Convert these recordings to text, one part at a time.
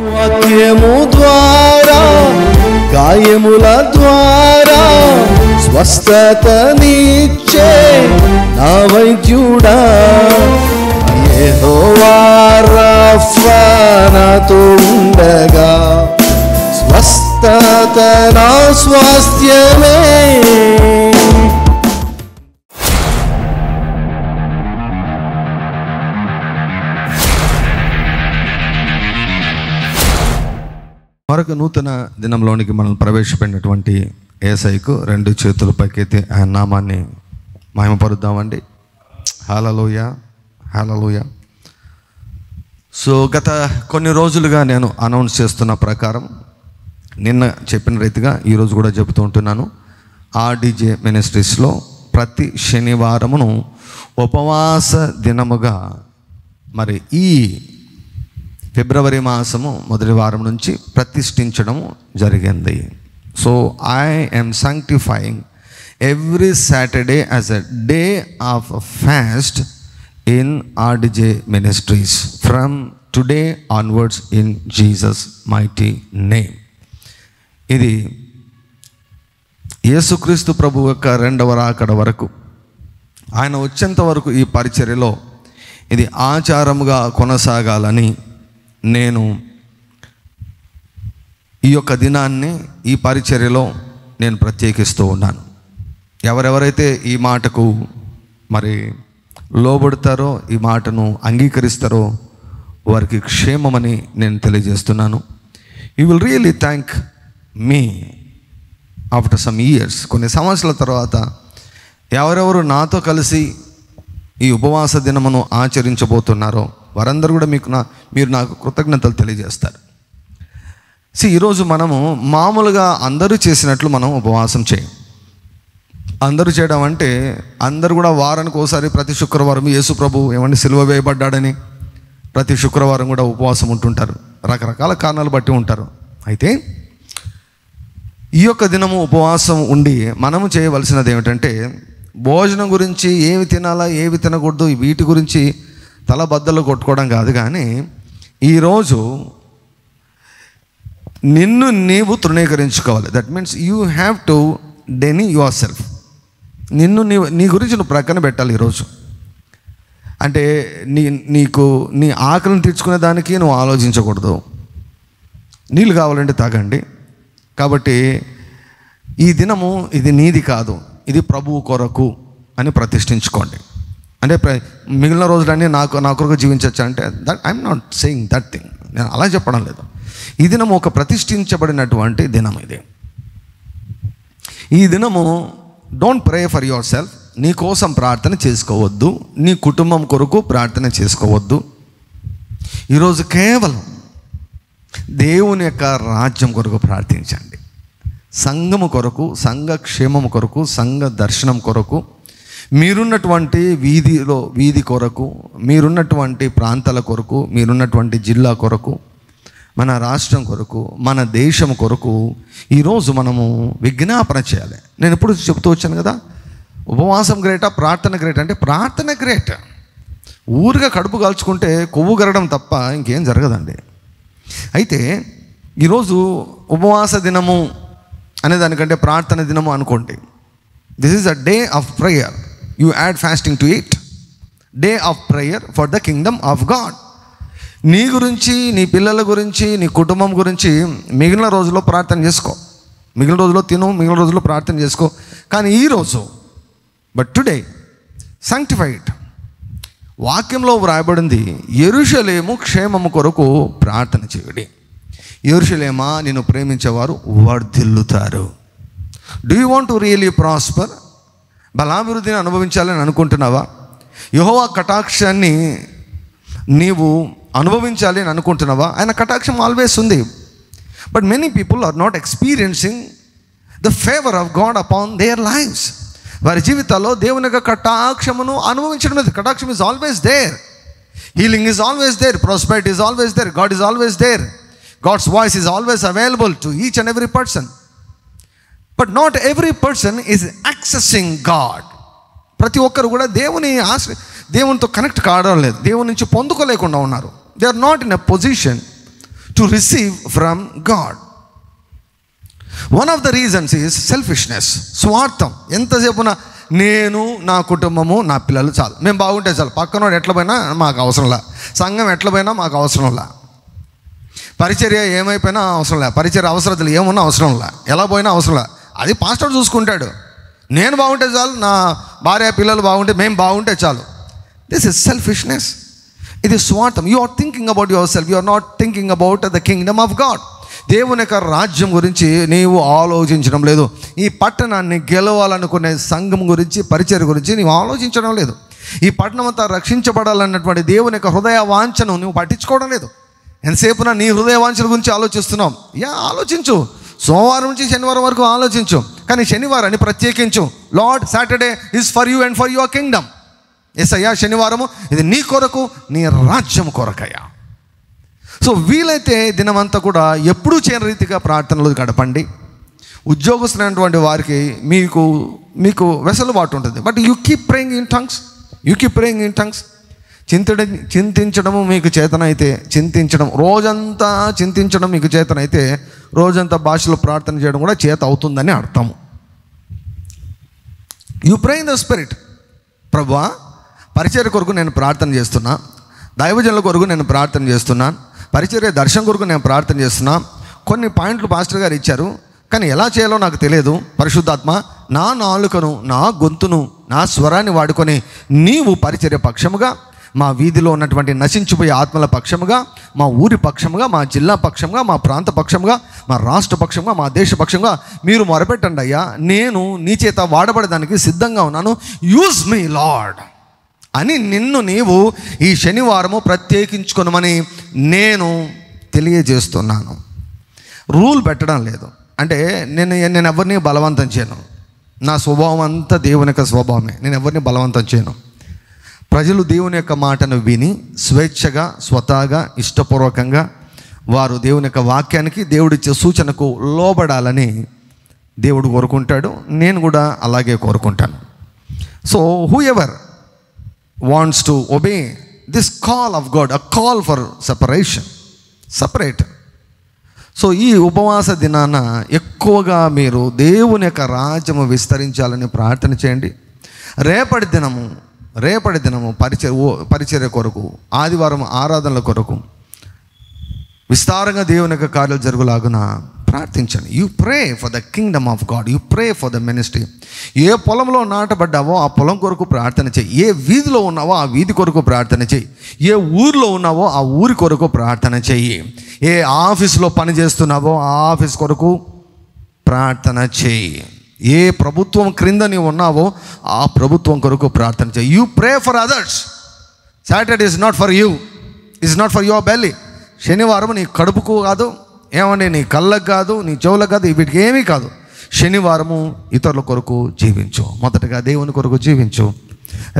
వాక్యము ద్వారా గాయముల ద్వారా స్వస్థతనిచ్చే నా వైద్యుడా యెహోవా రఫా నాతో ఉండగా స్వస్థత నా స్వాస్థ్యమే. మరొక నూతన దినంలోనికి మనల్ని ప్రవేశపెట్టినటువంటి యేసయ్యకు రెండు చేతుల పైకెత్తి ఆయన నామాన్ని మహిమపరుద్దామండి. హల్లెలూయా, హల్లెలూయా. సో గత కొన్ని రోజులుగా నేను అనౌన్స్ చేస్తున్న ప్రకారం నిన్న చెప్పిన రీతిగా ఈరోజు కూడా చెబుతూ ఉంటున్నాను. ఆర్డీజే మినిస్ట్రీస్లో ప్రతి శనివారమును ఉపవాస దినముగా మరి ఈ ఫిబ్రవరి మాసము మొదటి వారం నుంచి ప్రతిష్ఠించడం జరిగింది. So I am sanctifying every Saturday as a day of a fast in RDJ Ministries from today onwards in Jesus mighty name. ఇది యేసుక్రీస్తు ప్రభు యొక్క రెండవ రాకడ వరకు, ఆయన వచ్చేంత వరకు ఈ పరిచర్యలో ఇది ఆచారముగా కొనసాగాలని నేను ఈ యొక్క దినాన్ని ఈ పరిచర్యలో నేను ప్రత్యేకిస్తూ ఉన్నాను. ఎవరెవరైతే ఈ మాటకు మరి లోబడతారో, ఈ మాటను అంగీకరిస్తారో వారికి క్షేమమని నేను తెలియజేస్తున్నాను. You will really thank me after some years. కొన్ని సంవత్సరాల తర్వాత ఎవరెవరు నాతో కలిసి ఈ ఉపవాస దినమును ఆచరించబోతున్నారో వారందరూ కూడా మీరు నాకు కృతజ్ఞతలు తెలియజేస్తారు. ఈరోజు మనము మామూలుగా అందరూ చేసినట్లు మనం ఉపవాసం చేయం. అందరూ చేయడం అంటే అందరూ కూడా వారానికి ఒకసారి ప్రతి శుక్రవారం యేసు ప్రభు ఏమంటే సిలువ వేయబడ్డాడని ప్రతి శుక్రవారం కూడా ఉపవాసం ఉంటుంటారు. రకరకాల కారణాలు బట్టి ఉంటారు. అయితే ఈ యొక్క దినము ఉపవాసం ఉండి మనము చేయవలసినది ఏమిటంటే భోజనం గురించి ఏమి తినాలా ఏమి తినకూడదు వీటి గురించి తల బద్దలు కొట్టుకోవడం కాదు, కానీ ఈరోజు నిన్ను నీవు తృణీకరించుకోవాలి. That means you have to deny yourself. నీ గురించి నువ్వు ప్రక్కన పెట్టాలి ఈరోజు. అంటే నీ ఆకలిని తీర్చుకునే దానికి నువ్వు ఆలోచించకూడదు. నీళ్ళు కావాలంటే తాగండి. కాబట్టి ఈ దినము ఇది నీది కాదు, ఇది ప్రభువు కొరకు అని ప్రతిష్ఠించుకోండి. అంటే మిగిలిన రోజులన్నీ నా కొరకు జీవించవచ్చు అంటే I'm not saying that thing. నేను అలా చెప్పడం లేదు. ఈ దినము ఒక ప్రతిష్ఠించబడినటువంటి దినం. ఈ దినము don't pray for your self. నీ కోసం ప్రార్థన చేసుకోవద్దు, నీ కుటుంబం కొరకు ప్రార్థన చేసుకోవద్దు. ఈరోజు కేవలం దేవుని యొక్క రాజ్యం కొరకు ప్రార్థించండి. సంఘము కొరకు, సంఘ క్షేమం కొరకు, సంఘ దర్శనం కొరకు, మీరున్నటువంటి వీధి కొరకు, మీరున్నటువంటి ప్రాంతాల కొరకు, మీరున్నటువంటి జిల్లా కొరకు, మన రాష్ట్రం కొరకు, మన దేశం కొరకు ఈరోజు మనము విజ్ఞాపన చేయాలి. నేను ఎప్పుడు చెప్తూ వచ్చాను కదా, ఉపవాసం గ్రేటా ప్రార్థన గ్రేట్ అంటే ప్రార్థన గ్రేట్. ఊరిగా కడుపు కాల్చుకుంటే కొవ్వు గరడం తప్ప ఇంకేం జరగదండి. అయితే ఈరోజు ఉపవాస దినము అనే దానికంటే ప్రార్థన దినము అనుకోండి. This is a day of prayer. You add fasting to it. Day of prayer for the kingdom of God. నీ గురించి, నీ పిల్లల గురించి, నీ కుటుంబం గురించి మిగిలిన రోజుల్లో ప్రార్థన చేసుకో. మిగిలిన రోజుల్లో తిను, మిగిలిన రోజుల్లో ప్రార్థన చేసుకో. కానీ ఈరోజు టుడే సాంక్టిఫైడ్. వాక్యంలో వ్రాయబడింది, యెరూషలేము క్షేమము కొరకు ప్రార్థన చేయుడి. యెరూషలేమా నిన్ను ప్రేమించేవారు వర్ధిల్లుతారు. Do you want to really prosper? బలాభివృద్ధిని అనుభవించాలని అనుకుంటున్నావా? యెహోవా కటాక్షాన్ని నీవు అనుభవించాలి అని అనుకుంటున్నావా? ఆయన కటాక్షం ఆల్వేస్ ఉంది. But many people are not experiencing the favour of God upon their lives. వారి జీవితాల్లో దేవుని యొక్క కటాక్షమును అనుభవించడం లేదు. కటాక్షం is always there. Healing is always there. Prosperity is always there. God is always there. God's voice is always available to each and every person. But not every person is accessing God. ప్రతి ఒక్కరు కూడా దేవునితో connect కావడం లేదు. దేవుని నుంచి పొందుకోలేకుండా ఉన్నారు. They are not in a position to receive from God. One of the reasons is selfishness, స్వార్థం. ఎంతసేపున నేను, నా కుటుంబము, నా పిల్లలు చాలు, మేము బాగుంటే చాలు, పక్కనోడు ఎట్ల పోయినా మాకు అవసరంలా, సంఘం ఎట్ల పోయినా మాకు అవసరంలా, పరిచర్య ఏమైపోయినా అవసరంలే, పరిచర్య అవసరతలు ఏమున్నా అవసరంలా, ఎలా పోయినా అవసరంలా, అది పాస్టర్ చూసుకుంటాడు. నేను బాగుంటే చాలు, నా భార్య పిల్లలు బాగుంటే, మేము బాగుంటే చాలు. This is selfishness. ఇది స్వార్థం. You are thinking about yourself, you are not thinking about the kingdom of God. దేవుని యొక్క రాజ్యం గురించి నీవు ఆలోచించడం లేదు. ఈ పట్టణాన్ని గెలవాలనుకునే సంఘం గురించి, పరిచర్య గురించి నీవు ఆలోచించడం లేదు. ఈ పట్టణం అంతా రక్షించబడాలన్నటువంటి దేవుని యొక్క హృదయ వాంఛను నువ్వు పట్టించుకోవడం లేదు. ఎంతసేపున నీ హృదయ వాంఛల గురించి ఆలోచిస్తున్నావు. ఆలోచించు, సోమవారం నుంచి శనివారం వరకు ఆలోచించు, కానీ శనివారాన్ని ప్రత్యేకించు. Lord, Saturday is for you and for your kingdom. Yes అయ్యా, శనివారము ఇది నీ కొరకు, నీ రాజ్యం కొరకయ్యా. సో వీలైతే దినమంతా కూడా ఎప్పుడూ చేయని రీతిగా ప్రార్థనలు గడపండి. ఉద్యోగస్తులైనటువంటి వారికి మీకు వెసులుబాటు ఉంటుంది. But you keep praying in tongues. చింతించడము మీకు చేతనైతే చింతించడం, రోజంతా చింతించడం మీకు చేతనైతే రోజంతా భాషలో ప్రార్థన చేయడం కూడా చేత అవుతుందని అర్థము. You pray in the spirit. ప్రభువా, పరిచర్య కొరకు నేను ప్రార్థన చేస్తున్నా, దైవజనుల కొరకు నేను ప్రార్థన చేస్తున్నాను, పరిచర్య దర్శనం కొరకు నేను ప్రార్థన చేస్తున్నా. కొన్ని పాయింట్లు పాస్టర్ గారు ఇచ్చారు, కానీ ఎలా చేయాలో నాకు తెలియదు. పరిశుద్ధాత్మ, నా నాలుకను, నా గొంతును, నా స్వరాన్ని వాడుకొని నీవు పరిచర్య పక్షముగా, మా వీధిలో ఉన్నటువంటి నశించిపోయే ఆత్మల పక్షముగా, మా ఊరి పక్షముగా, మా జిల్లా పక్షముగా, మా ప్రాంత పక్షముగా, మా రాష్ట్ర పక్షంగా, మా దేశ పక్షంగా మీరు మొరపెట్టండి అయ్యా. నేను నీ చేత వాడబడడానికి సిద్ధంగా ఉన్నాను. యూజ్ మీ లార్డ్ అని నిన్ను నీవు ఈ శనివారము ప్రత్యేకించుకొనమని నేను తెలియజేస్తున్నాను. రూల్ పెట్టడం లేదు. అంటే నేను ఎవరిని బలవంతం చేయను. నా స్వభావం అంతా దేవుని యొక్క స్వభావమే. నేను ఎవరిని బలవంతం చేయను. ప్రజలు దేవుని యొక్క మాటను విని స్వేచ్ఛగా, స్వతహాగా, ఇష్టపూర్వకంగా వారు దేవుని యొక్క వాక్యానికి, దేవుడిచ్చే సూచనకు లోబడాలని దేవుడు కోరుకుంటాడు. నేను కూడా అలాగే కోరుకుంటాను. So who ever wants to obey this call of God, a call for separate. So ఈ ఉపవాస దినాన ఎక్కువగా మీరు దేవుని యొక్క రాజ్యము విస్తరించాలని ప్రార్థన చేయండి. రేపటి దినము పరిచర్య కొరకు, ఆదివారం ఆరాధనల కొరకు విస్తారంగా దేవుని యొక్క కార్యాలు జరుగులాగున ప్రార్థించండి. You pray for the kingdom of God, you pray for the ministry. ఏ పొలంలో నాటబడ్డావో ఆ పొలం కొరకు ప్రార్థన చేయి. ఏ వీధిలో ఉన్నావో ఆ వీధి కొరకు ప్రార్థన చేయి. ఏ ఊరిలో ఉన్నావో ఆ ఊరి కొరకు ప్రార్థన చెయ్యి. ఏ ఆఫీసులో పని చేస్తున్నావో ఆ ఆఫీస్ కొరకు ప్రార్థన చేయి. ఏ ప్రభుత్వం క్రింద నీవు ఉన్నావో ఆ ప్రభుత్వం కొరకు ప్రార్థన చేయి. You pray for others. Saturday is not for you, is not for your belly. శనివారం నీ కడుపుకు కాదు, ఏమండి నీ కళ్ళకు కాదు, నీ చెవులకు కాదు, వీటికి ఏమీ కాదు. శనివారము ఇతరుల కొరకు జీవించు. మొదటగా దేవుని కొరకు జీవించు.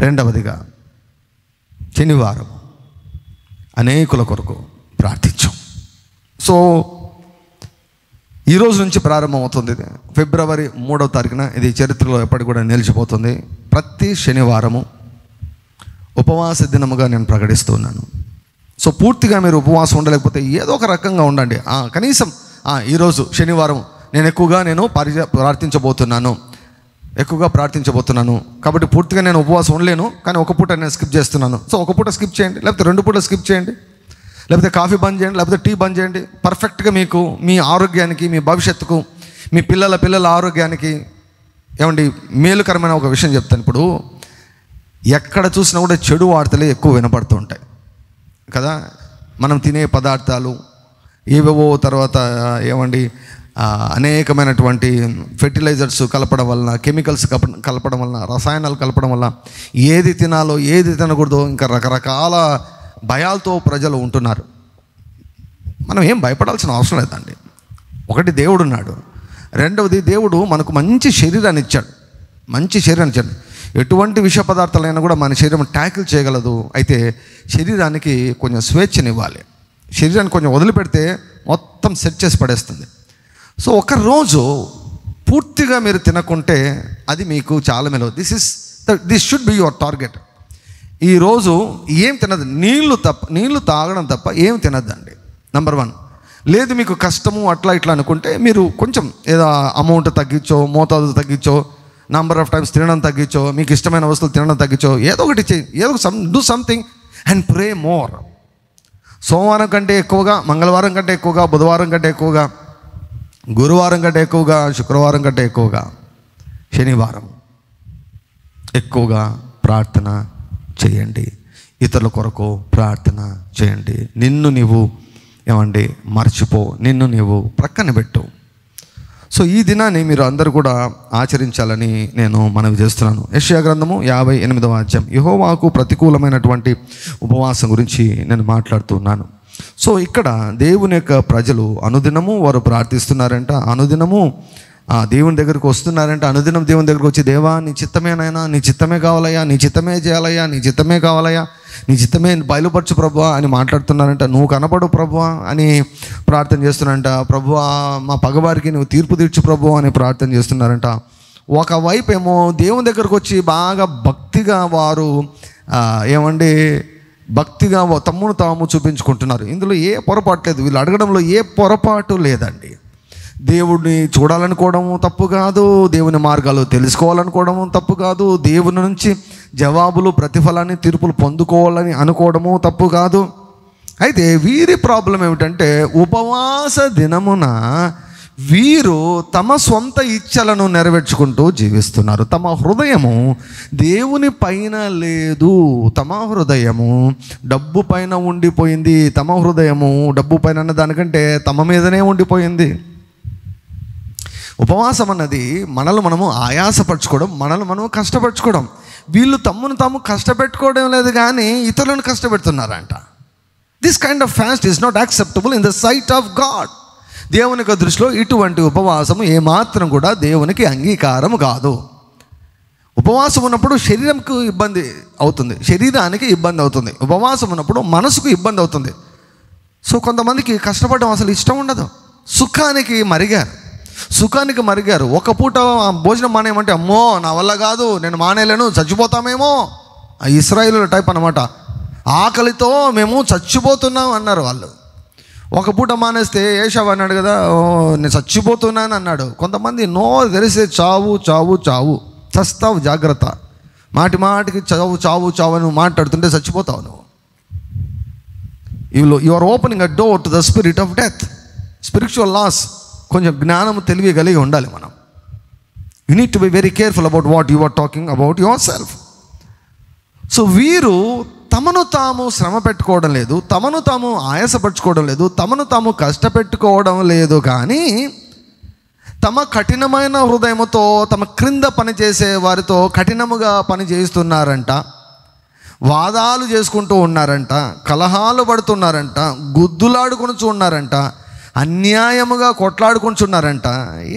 రెండవదిగా శనివారం అనేకుల కొరకు ప్రార్థించు. సో ఈరోజు నుంచి ప్రారంభమవుతుంది. ఇది ఫిబ్రవరి 3వ తారీఖున ఇది చరిత్రలో ఎప్పటికి కూడా నిలిచిపోతుంది. ప్రతి శనివారము ఉపవాస దినముగా నేను ప్రకటిస్తున్నాను. సో పూర్తిగా మీరు ఉపవాసం ఉండలేకపోతే ఏదో ఒక రకంగా ఉండండి. కనీసం ఈరోజు శనివారం నేను ఎక్కువగా ప్రార్థించబోతున్నాను కాబట్టి పూర్తిగా నేను ఉపవాసం ఉండలేను, కానీ ఒక పూట నేను స్కిప్ చేస్తున్నాను. సో ఒక పూట స్కిప్ చేయండి, లేకపోతే 2 పూటలు స్కిప్ చేయండి, లేకపోతే కాఫీ బంద్ చేయండి, లేకపోతే టీ బంద్ చేయండి. పర్ఫెక్ట్గా మీకు మీ ఆరోగ్యానికి, మీ భవిష్యత్తుకు, మీ పిల్లల ఆరోగ్యానికి ఏమండి మేలుకరమైన ఒక విషయం చెప్తాను. ఇప్పుడు ఎక్కడ చూసినా కూడా చెడు వార్తలే ఎక్కువ వినపడుతూ ఉంటాయి కదా. మనం తినే పదార్థాలు ఏవేవో, తర్వాత ఏమండి అనేకమైనటువంటి ఫెర్టిలైజర్స్ కలపడం వలన, కెమికల్స్ కలపడం వలన, రసాయనాలు కలపడం వల్ల ఏది తినాలో ఏది తినకూడదో ఇంకా రకరకాల భయాలతో ప్రజలు ఉంటున్నారు. మనం ఏం భయపడాల్సిన అవసరం లేదండి. ఒకటి, దేవుడు ఉన్నాడు. రెండవది, దేవుడు మనకు మంచి శరీరాన్ని ఇచ్చాడు. ఎటువంటి విష పదార్థాలైనా కూడా మన శరీరం ట్యాకిల్ చేయగలదు. అయితే శరీరానికి కొంచెం స్వేచ్ఛనివ్వాలి. శరీరాన్ని కొంచెం వదిలిపెడితే మొత్తం సెట్ చేసి పడేస్తుంది. సో ఒకరోజు పూర్తిగా మీరు తినకుంటే అది మీకు చాలా మేలు. This should be your target. ఈరోజు ఏం తినదు, నీళ్లు తాగడం తప్ప ఏం తినద్దండి. నంబర్ 1. లేదు మీకు కష్టము అట్లా ఇట్లా అనుకుంటే మీరు కొంచెం ఏదో అమౌంట్ తగ్గించో, మోతాదు తగ్గించో, నంబర్ ఆఫ్ టైమ్స్ తినడం తగ్గించో, మీకు ఇష్టమైన వస్తువులు తినడం తగ్గించో, ఏదో ఒకటి చేయి, do something and pray more. సోమవారం కంటే ఎక్కువగా, మంగళవారం కంటే ఎక్కువగా, బుధవారం కంటే ఎక్కువగా, గురువారం కంటే ఎక్కువగా, శుక్రవారం కంటే ఎక్కువగా, శనివారం ఎక్కువగా ప్రార్థన చేయండి. ఇతరుల కొరకు ప్రార్థన చేయండి. నిన్ను నీవు మర్చిపో, నిన్ను నీవు ప్రక్కన పెట్టు. సో ఈ దినాన్ని మీరు అందరూ కూడా ఆచరించాలని నేను మనవి చేస్తున్నాను. యెషయా గ్రంథము 58వ అధ్యాయం, యెహోవాకు ప్రతికూలమైనటువంటి ఉపవాసం గురించి నేను మాట్లాడుతున్నాను. సో ఇక్కడ దేవుని యొక్క ప్రజలు అనుదినము వారు ప్రార్థిస్తున్నారంట, అనుదినము దేవుని దగ్గరికి వస్తున్నారంట. అనుదినం దేవుని దగ్గరికి వచ్చి, దేవా నీ చిత్తమేనైనా, నీ చిత్తమే కావాలయ్యా, నీ చిత్తమే చేయాలయ్యా, నీ చిత్తమే కావాలయ్యా, నీ చిత్తమే బయలుపరచు ప్రభువా అని మాట్లాడుతున్నారంట. నువ్వు కనపడు ప్రభువా అని ప్రార్థన చేస్తున్నారంట. ప్రభువా మా పగవారికి నువ్వు తీర్పు తీర్చు ప్రభువా అని ప్రార్థన చేస్తున్నారంట. ఒకవైపు ఏమో దేవుని దగ్గరకు వచ్చి బాగా భక్తిగా వారు భక్తిగా తమ్మును తాము చూపించుకుంటున్నారు. ఇందులో ఏ పొరపాటు లేదు, వీళ్ళు అడగడంలో ఏ పొరపాటు లేదండి. దేవుడిని చూడాలనుకోవడము తప్పు కాదు, దేవుని మార్గాలు తెలుసుకోవాలనుకోవడము తప్పు కాదు, దేవుని నుంచి జవాబులు, ప్రతిఫలాన్ని, తీర్పులు పొందుకోవాలని అనుకోవడము తప్పు కాదు. అయితే వీరి ప్రాబ్లం ఏమిటంటే, ఉపవాస దినమున వీరు తమ సొంత ఇచ్చలను నెరవేర్చుకుంటూ జీవిస్తున్నారు. తమ హృదయము దేవుని పైన లేదు, తమ హృదయము డబ్బు పైన ఉండిపోయింది. తమ హృదయము డబ్బు పైన అన్న దానికంటే తమ మీదనే ఉండిపోయింది. ఉపవాసం అన్నది మనల్ని మనము ఆయాసపరచుకోవడం, మనల్ని మనం కష్టపరచుకోవడం. వీళ్ళు తమ్మును తాము కష్టపెట్టుకోవడం లేదు కానీ ఇతరులను కష్టపెడుతున్నారంట. This kind of fast is not acceptable in the sight of God. దేవుని యొక్క దృష్టిలో ఇటువంటి ఉపవాసము ఏమాత్రం కూడా దేవునికి అంగీకారం కాదు. ఉపవాసం ఉన్నప్పుడు శరీరంకు ఇబ్బంది అవుతుంది, శరీరానికి ఇబ్బంది అవుతుంది. ఉపవాసం ఉన్నప్పుడు మనసుకు ఇబ్బంది అవుతుంది. సో కొంతమందికి కష్టపడడం అసలు ఇష్టం ఉండదు. సుఖానికి మరిగారు. ఒక పూట భోజనం మానేయమంటే, అమ్మో నా వల్ల కాదు, నేను మానేయలేను, చచ్చిపోతామేమో. ఇశ్రాయేలు టైప్ అనమాట. ఆకలితో మేము చచ్చిపోతున్నాం అన్నారు వాళ్ళు. ఒక పూట మానేస్తే ఏషావు అన్నాడు కదా, నేను చచ్చిపోతున్నాను అన్నాడు. కొంతమంది నో తెలిసే చావు చావు చావు, చస్తావు జాగ్రత్త, మాటికి చావు చావు చావు అని మాట్లాడుతుంటే చచ్చిపోతావు నువ్వు. You are opening a door to the spirit of death, spiritual loss. కొంచెం జ్ఞానం, తెలివి కలిగి ఉండాలి మనం. You need to be very careful about what you are talking about yourself. So వీరు తమను తాము శ్రమ పెట్టుకోవడం లేదు, తమను తాము ఆయాసపరచుకోవడం లేదు, తమను తాము కష్టపెట్టుకోవడం లేదు, కానీ తమ కఠినమైన హృదయముతో తమ క్రింద పనిచేసే వారితో కఠినముగా పని చేస్తున్నారంట, వాదాలు చేసుకుంటూ ఉన్నారంట, కలహాలు పడుతున్నారంట, గుద్దులాడుకొని ఉన్నారంట, అన్యాయముగా కొట్లాడుకుంటున్నారంట.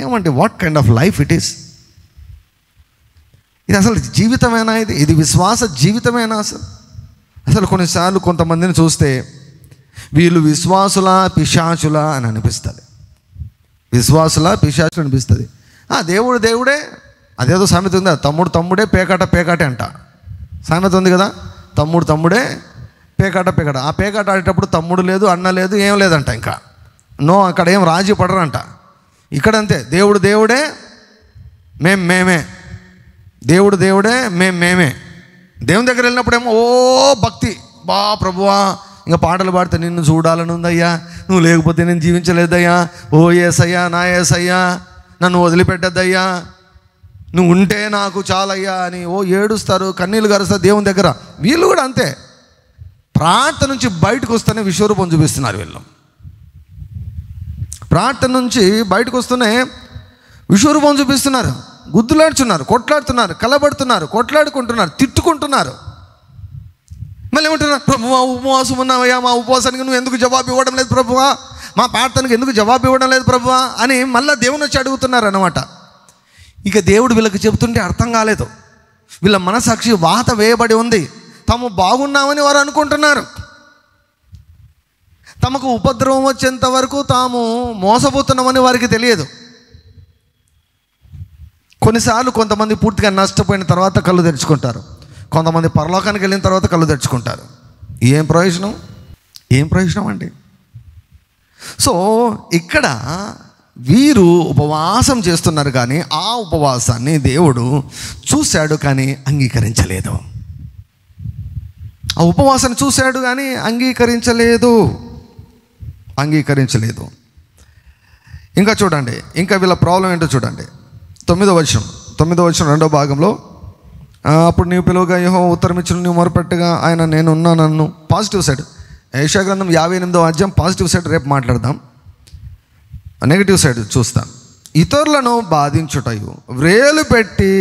ఏమంటే what kind of life it is? ఇది అసలు జీవితమేనా? ఇది విశ్వాస జీవితమేనా? అసలు కొన్నిసార్లు కొంతమందిని చూస్తే వీళ్ళు విశ్వాసుల పిశాచుల అని అనిపిస్తుంది. విశ్వాసుల పిశాచులు అనిపిస్తుంది. దేవుడు దేవుడే, అదేదో సామెత ఉందా, తమ్ముడు తమ్ముడే పేకాటే అంట. సామెత ఉంది కదా, తమ్ముడు తమ్ముడే పేకాట. ఆ పేకాట ఆడేటప్పుడు తమ్ముడు లేదు, అన్న లేదు, ఏం లేదంట. ఇంకా అక్కడ ఏం రాజీ పడరంట. ఇక్కడంతే, దేవుడు దేవుడే, మేమే, దేవుడు దేవుడే, మేమే. దేవుని దగ్గర వెళ్ళినప్పుడేమో ఓ భక్తి, ప్రభువా ఇంకా పాటలు పాడితే నిన్ను చూడాలని ఉందయ్యా, నువ్వు లేకపోతే నేను జీవించలేదయ్యా, ఓ యేసయ్యా, నా యేసయ్యా, నన్ను వదిలిపెట్టద్దయ్యా, నువ్వు ఉంటే నాకు చాలయ్యా అని ఏడుస్తారు, కన్నీళ్ళు గారుస్తారు దేవుని దగ్గర. వీళ్ళు కూడా అంతే, ప్రార్థన నుంచి బయటకు వస్తేనే విశ్వరూపం చూపిస్తున్నారు వీళ్ళు. ప్రార్థన నుంచి బయటకు వస్తూనే విశ్వరూపం చూపిస్తున్నారు, గుద్దులాడుతున్నారు, కొట్లాడుతున్నారు, కలబడుతున్నారు, కొట్లాడుకుంటున్నారు, తిట్టుకుంటున్నారు. మళ్ళీ ఏమంటున్నారు, ప్రభువా ఉపవాసం ఉన్నావయ్యా, మా ఉపవాసానికి నువ్వు ఎందుకు జవాబు ఇవ్వడం లేదు ప్రభువా, మా ప్రార్థనకు ఎందుకు జవాబు ఇవ్వడం లేదు ప్రభువా అని మళ్ళీ దేవుని వచ్చి అడుగుతున్నారు అన్నమాట. ఇక దేవుడు వీళ్ళకి చెబుతుంటే అర్థం కాలేదు. వీళ్ళ మనసాక్షి వాత వేయబడి ఉంది. తాము బాగున్నామని వారు అనుకుంటున్నారు. తమకు ఉపద్రవం వచ్చేంత వరకు తాము మోసపోతున్నామని వారికి తెలియదు. కొన్నిసార్లు కొంతమంది పూర్తిగా నష్టపోయిన తర్వాత కళ్ళు తెరుచుకుంటారు, కొంతమంది పరలోకానికి వెళ్ళిన తర్వాత కళ్ళు తెరుచుకుంటారు. ఏం ప్రయోజనం అండి? సో ఇక్కడ వీరు ఉపవాసం చేస్తున్నారు, కానీ ఆ ఉపవాసాన్ని దేవుడు చూశాడు కానీ అంగీకరించలేదు. ఆ ఉపవాసాన్ని చూశాడు కానీ అంగీకరించలేదు. ఇంకా చూడండి, ఇంకా వీళ్ళ ప్రాబ్లం ఏంటో చూడండి. 9వ వచనం 2వ భాగంలో, అప్పుడు నీవు పిలువగా యెహోవా ఉత్తరం ఇచ్చును, నీవు మొరపెట్టగా ఆయన నేను ఉన్నానన్ను. Positive side. యెషయా గ్రంథం 58వ అధ్యాయం పాజిటివ్ సైడ్ రేపు మాట్లాడదాం. నెగిటివ్ సైడ్ చూస్తాం. ఇతరులను బాధించుటయు, వ్రేలు పెట్టి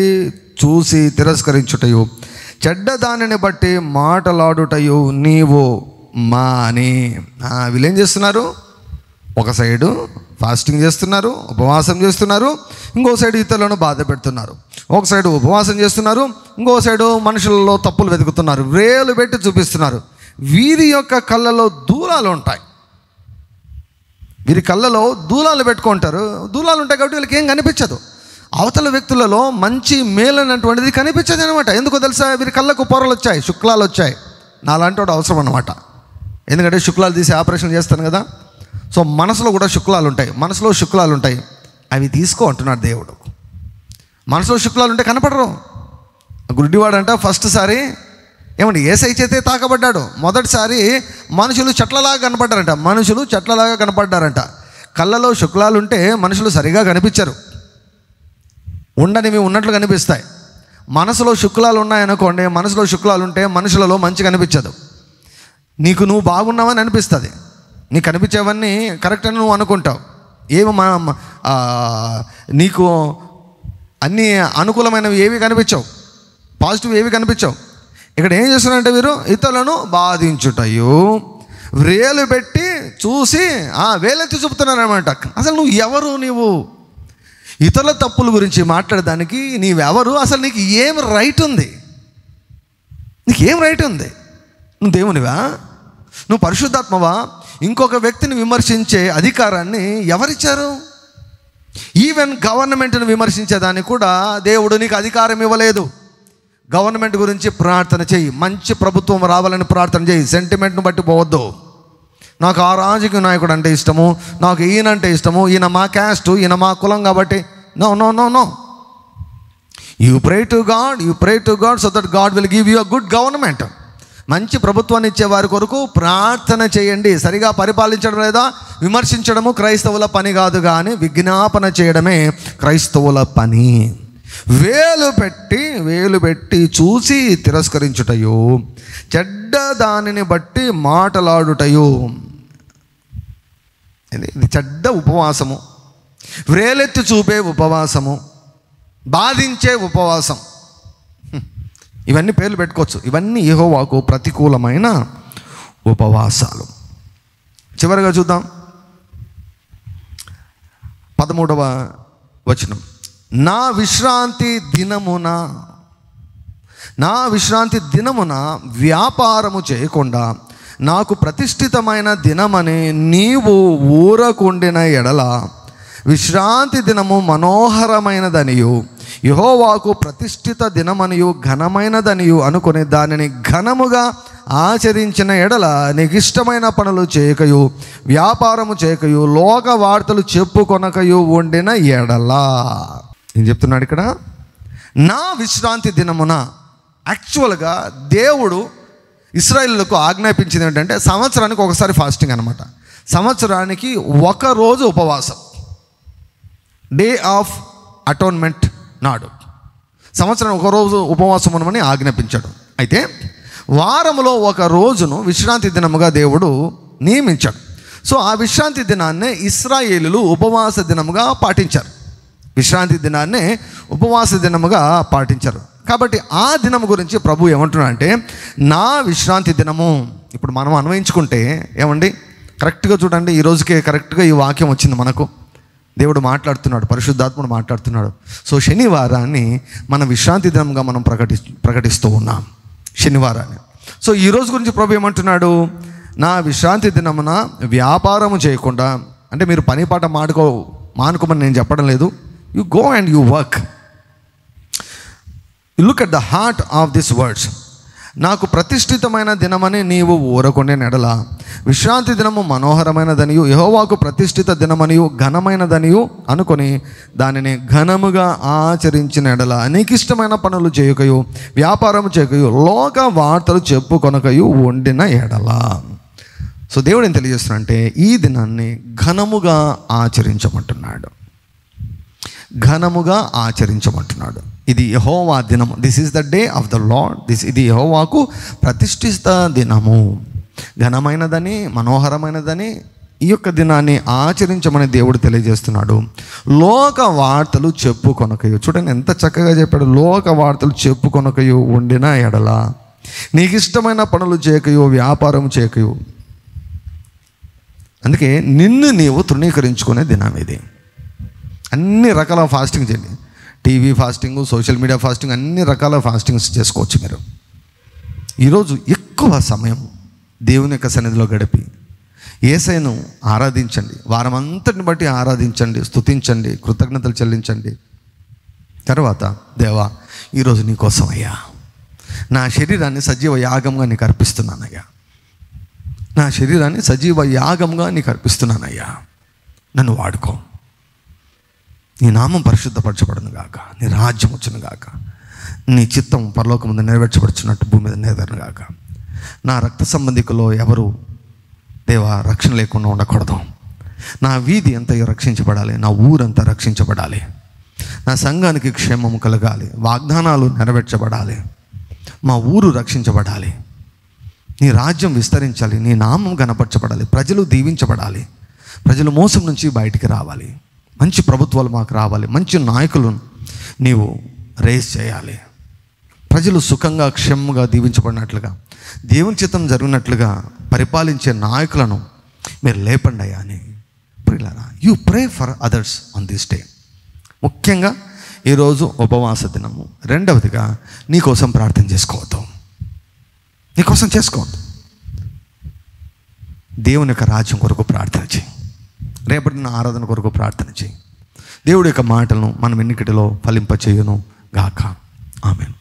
చూసి తిరస్కరించుటయు, చెడ్డ దానిని బట్టి మాటలాడుటయు నీవు మాని. వీళ్ళు ఏం చేస్తున్నారు? ఒక సైడు ఫాస్టింగ్ చేస్తున్నారు, ఉపవాసం చేస్తున్నారు, ఇంకో సైడు ఇతరులను బాధ పెడుతున్నారు. ఒక సైడు ఉపవాసం చేస్తున్నారు, ఇంకో సైడు మనుషులలో తప్పులు వెతుకుతున్నారు, వ్రేలు పెట్టి చూపిస్తున్నారు. వీరి యొక్క కళ్ళలో దూలాలు ఉంటాయి. వీరి కళ్ళలో దూలాలు పెట్టుకుంటారు. దూలాలు ఉంటాయి కాబట్టి వీళ్ళకి ఏం కనిపించదు. అవతల వ్యక్తులలో మంచి మేలు అనేటువంటిది కనిపించదు అనమాట. ఎందుకో తెలుసా? వీరి కళ్ళకు పొరలు వచ్చాయి, శుక్లాలు వచ్చాయి. నాలాంటి వాడు అవసరం అన్నమాట. ఎందుకంటే శుక్లాలు తీసి ఆపరేషన్ చేస్తాను కదా. సో మనసులో కూడా శుక్లాలు ఉంటాయి. అవి తీసుకో అంటున్నాడు దేవుడు. మనసులో శుక్లాలు ఉంటే కనపడరు. గుడ్డివాడంట ఫస్ట్ సారి ఏమండి యేసయ్య చేతే తాకబడ్డాడు. మొదటిసారి మనుషులు చెట్లలాగా కనపడ్డారంట. కళ్ళలో శుక్లాలు ఉంటే మనుషులు సరిగా కనిపించరు, ఉండనివి ఉన్నట్లు కనిపిస్తాయి. మనసులో శుక్లాలు ఉన్నాయనుకోండి, మనసులో శుక్లాలు ఉంటే మనుషులలో మంచి కనిపించదు. నువ్వు బాగున్నావని అనిపిస్తుంది, నీకు కనిపించేవన్నీ కరెక్ట్ అని నువ్వు అనుకుంటావు. నీకు అన్నీ అనుకూలమైనవి ఏవి కనిపించవు, పాజిటివ్ ఏవి కనిపించవు. ఇక్కడ ఏం చేస్తున్నారంటే వీరు ఇతరులను బాధించుటయు, వ్రేలు పెట్టి చూసి వేలెత్తి చూపుతున్నారు అనమాట. అసలు నువ్వు ఎవరు? నీవు ఇతరుల తప్పుల గురించి మాట్లాడడానికి నీవెవరు? అసలు నీకు ఏం రైట్ ఉంది? నువ్వు దేవునివా? నువ్వు పరిశుద్ధాత్మవా? ఇంకొక వ్యక్తిని విమర్శించే అధికారాన్ని ఎవరిచ్చారు? ఈవెన్ గవర్నమెంట్ని విమర్శించేదానికి కూడా దేవుడు నీకు అధికారం ఇవ్వలేదు. గవర్నమెంట్ గురించి ప్రార్థన చేయి, మంచి ప్రభుత్వం రావాలని ప్రార్థన చేయి. సెంటిమెంట్ను బట్టి పోవద్దు. నాకు ఆ రాజకీయ నాయకుడు అంటే ఇష్టము, నాకు ఈయనంటే ఇష్టము, ఈయన మా క్యాస్ట్, ఈయన మా కులం కాబట్టి no. You pray to God so that God will give you a good government. మంచి ప్రభుత్వాన్ని ఇచ్చే వారి కొరకు ప్రార్థన చేయండి. సరిగా పరిపాలించడం లేదా విమర్శించడము క్రైస్తవుల పని కాదు, కానీ విజ్ఞాపన చేయడమే క్రైస్తవుల పని. వేలు పెట్టి చూసి తిరస్కరించుటయు, చెడ్డ దానిని బట్టి మాటలాడుటయు. ఇది చెడ్డ ఉపవాసము, వ్రేలెత్తి చూపే ఉపవాసము, బాధించే ఉపవాసం. ఇవన్నీ పేర్లు పెట్టుకోవచ్చు. ఇవన్నీ యెహోవాకు ప్రతికూలమైన ఉపవాసాలు. చివరిగా చూద్దాం 13వ వచనం. నా విశ్రాంతి దినమున వ్యాపారము చేయకుండా నాకు ప్రతిష్ఠితమైన దినమని నీవు ఊరకుండిన ఎడల, విశ్రాంతి దినము మనోహరమైనదనియు యెహోవాకు ప్రతిష్ఠిత దినమనియు ఘనమైనదనియు అనుకుని దానిని ఘనముగా ఆచరించిన ఎడల, నీకు ఇష్టమైన పనులు చేయకయు వ్యాపారము చేయకయు లోక వార్తలు చెప్పుకొనకయు ఉండిన ఎడల. ఏం చెప్తున్నాడు ఇక్కడ? నా విశ్రాంతి దినమున. యాక్చువల్గా దేవుడు ఇశ్రాయేలులకు ఆజ్ఞాపించింది ఏంటంటే సంవత్సరానికి ఒకసారి ఫాస్టింగ్ అనమాట. సంవత్సరానికి ఒక రోజు ఉపవాసం, డే ఆఫ్ అటోన్మెంట్ నాడు సంవత్సరం ఒక రోజు ఉపవాసం ఉండమని ఆజ్ఞాపించాడు. అయితే వారంలో ఒక రోజును విశ్రాంతి దినముగా దేవుడు నియమించాడు. సో ఆ విశ్రాంతి దినాన్నే ఇశ్రాయేలులు ఉపవాస దినముగా పాటించారు. కాబట్టి ఆ దినము గురించి ప్రభు ఏమంటున్నాడంటే, నా విశ్రాంతి దినము. ఇప్పుడు మనం అన్వయించుకుంటే ఏమండి, కరెక్ట్గా చూడండి, ఈ రోజుకే కరెక్ట్గా ఈ వాక్యం వచ్చింది మనకు. దేవుడు మాట్లాడుతున్నాడు, పరిశుద్ధాత్ముడు మాట్లాడుతున్నాడు. సో శనివారాన్ని మన విశ్రాంతి దినంగా మనం ప్రకటిస్తూ ఉన్నాం, శనివారాన్ని. సో ఈ రోజు గురించి ప్రభు ఏమంటున్నాడు? నా విశ్రాంతి దినమున వ్యాపారము చేయకుండా, అంటే మీరు పని పాట మానుకోమని నేను చెప్పడం లేదు. You go and you work. Look at the heart of this words. నాకు ప్రతిష్ఠితమైన దినమని నీవు ఊరకొనే నెడల, విశ్రాంతి దినము మనోహరమైనదనియు యెహోవాకు ప్రతిష్ఠిత దినమనియు ఘనమైనదనియు అనుకొని దానిని ఘనముగా ఆచరించిన ఎడల, నీకు ఇష్టమైన పనులు చేయకయు వ్యాపారం చేయకయు లోక వార్తలు చెప్పుకొనకయు వండిన ఎడల. సో దేవుడు ఏం తెలియజేస్తున్నాడంటే ఈ దినాన్ని ఘనముగా ఆచరించమంటున్నాడు. ఘనముగా ఆచరించమంటున్నాడు. ఇది యెహోవా దినము. This is the day of the lord. ఇది యెహోవాకు ప్రతిష్ఠిత దినము. ఘనమైనదని, మనోహరమైనదని ఈ యొక్క దినాన్ని ఆచరించమని దేవుడు తెలియజేస్తున్నాడు. లోక వార్తలు చెప్పుకొనకయు. చూడండి ఎంత చక్కగా చెప్పాడు. లోక వార్తలు చెప్పుకొనకయు వండిన ఎడల, నీకు ఇష్టమైన పనులు చేయకయు వ్యాపారం చేయకయు. అందుకే నిన్ను నీవు తృణీకరించుకునే దినం ఇది. అన్ని రకాల ఫాస్టింగ్ చేయండి. TV fasting, social media fasting, అన్ని రకాల ఫాస్టింగ్స్ చేసుకోవచ్చు మీరు. ఈరోజు ఎక్కువ సమయం దేవుని యొక్క సన్నిధిలో గడిపి యేసయ్యను ఆరాధించండి. వారం అంతటిని బట్టి ఆరాధించండి, స్తుతించండి, కృతజ్ఞతలు చెల్లించండి. తర్వాత, దేవా ఈరోజు నీ కోసం అయ్యా నా శరీరాన్ని సజీవ యాగంగా నీకు అర్పిస్తున్నానయ్యా. నా శరీరాన్ని సజీవ యాగంగా నీకు అర్పిస్తున్నానయ్యా. నన్ను వాడుకో. నీ నామం పరిశుద్ధపరచబడును గాక, నీ రాజ్యం వచ్చును గాక, నీ చిత్తం పరలోకం మీద నెరవేర్చబడుచున్నట్టు భూమి మీద నెరవేరును గాక. నా రక్త సంబంధికులో ఎవరు దేవా రక్షణ లేకుండా ఉండకూడదు. నా వీధి అంతా రక్షించబడాలి, నా ఊరంతా రక్షించబడాలి, నా సంఘానికి క్షేమము కలగాలి, వాగ్దానాలు నెరవేర్చబడాలి, మా ఊరు రక్షించబడాలి, నీ రాజ్యం విస్తరించాలి, నీ నామం గణపరచబడాలి, ప్రజలు దీవించబడాలి, ప్రజలు మోసం నుంచి బయటికి రావాలి, మంచి ప్రభుత్వాలు మాకు రావాలి, మంచి నాయకులను నీవు రేస్ చేయాలి, ప్రజలు సుఖంగా క్షేమంగా దీవించబడినట్లుగా, దేవుని చిత్తం జరిగినట్లుగా పరిపాలించే నాయకులను మీరు లేపండి అయ్యా అని ప్రియులారా, you pray for others on this day. ముఖ్యంగా ఈరోజు ఉపవాస దినము. రెండవదిగా నీకోసం ప్రార్థన చేసుకోవద్దు. నీకోసం చేసుకోవద్దు. దేవుని యొక్క రాజ్యం కొరకు ప్రార్థన చేయి. రేపటి నా ఆరాధన కొరకు ప్రార్థన చేయి. దేవుడి యొక్క మాటలను మనం ఎన్నికటిలో ఫలింపచేయును గాక. ఆమేన్.